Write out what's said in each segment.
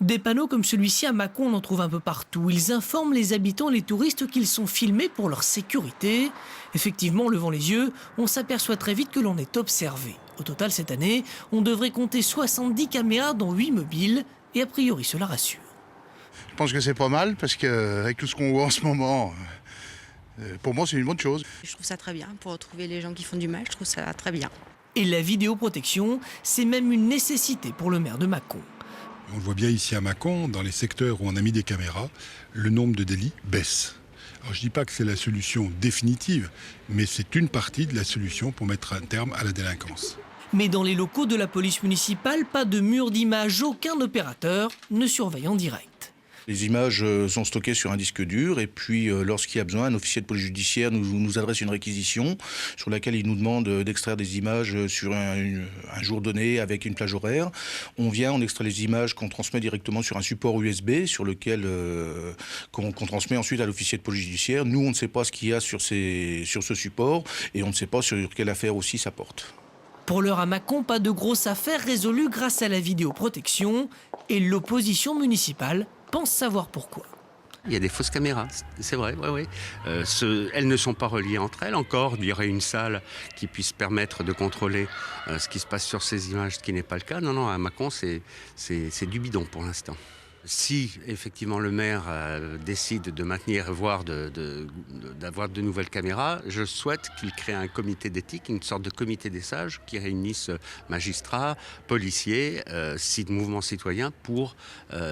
Des panneaux comme celui-ci à Mâcon, on en trouve un peu partout. Ils informent les habitants et les touristes qu'ils sont filmés pour leur sécurité. Effectivement, en levant les yeux, on s'aperçoit très vite que l'on est observé. Au total, cette année, on devrait compter 70 caméras dont 8 mobiles. Et a priori, cela rassure. Je pense que c'est pas mal parce qu'avec tout ce qu'on voit en ce moment, pour moi c'est une bonne chose. Je trouve ça très bien pour retrouver les gens qui font du mal, je trouve ça très bien. Et la vidéoprotection, c'est même une nécessité pour le maire de Mâcon. On le voit bien ici à Mâcon, dans les secteurs où on a mis des caméras, le nombre de délits baisse. Alors je ne dis pas que c'est la solution définitive, mais c'est une partie de la solution pour mettre un terme à la délinquance. Mais dans les locaux de la police municipale, pas de mur d'image, aucun opérateur ne surveille en direct. Les images sont stockées sur un disque dur et puis lorsqu'il y a besoin, un officier de police judiciaire nous adresse une réquisition sur laquelle il nous demande d'extraire des images sur un jour donné avec une plage horaire. On vient, on extrait les images qu'on transmet directement sur un support USB sur lequel qu'on transmet ensuite à l'officier de police judiciaire. Nous, on ne sait pas ce qu'il y a sur ce support et on ne sait pas sur quelle affaire aussi ça porte. Pour l'heure à Mâcon, pas de grosse affaire résolue grâce à la vidéoprotection et l'opposition municipale pense savoir pourquoi. Il y a des fausses caméras, c'est vrai, oui. Elles ne sont pas reliées entre elles encore. Il y aurait une salle qui puisse permettre de contrôler ce qui se passe sur ces images, ce qui n'est pas le cas. Non, à Mâcon, c'est du bidon pour l'instant. Si effectivement le maire décide de maintenir, voire d'avoir de nouvelles caméras, je souhaite qu'il crée un comité d'éthique, une sorte de comité des sages qui réunisse magistrats, policiers, mouvements citoyens pour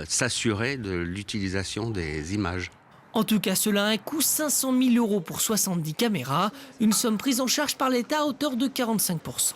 s'assurer de l'utilisation des images. En tout cas, cela a un coût 500 000 € pour 70 caméras, une somme prise en charge par l'État à hauteur de 45%.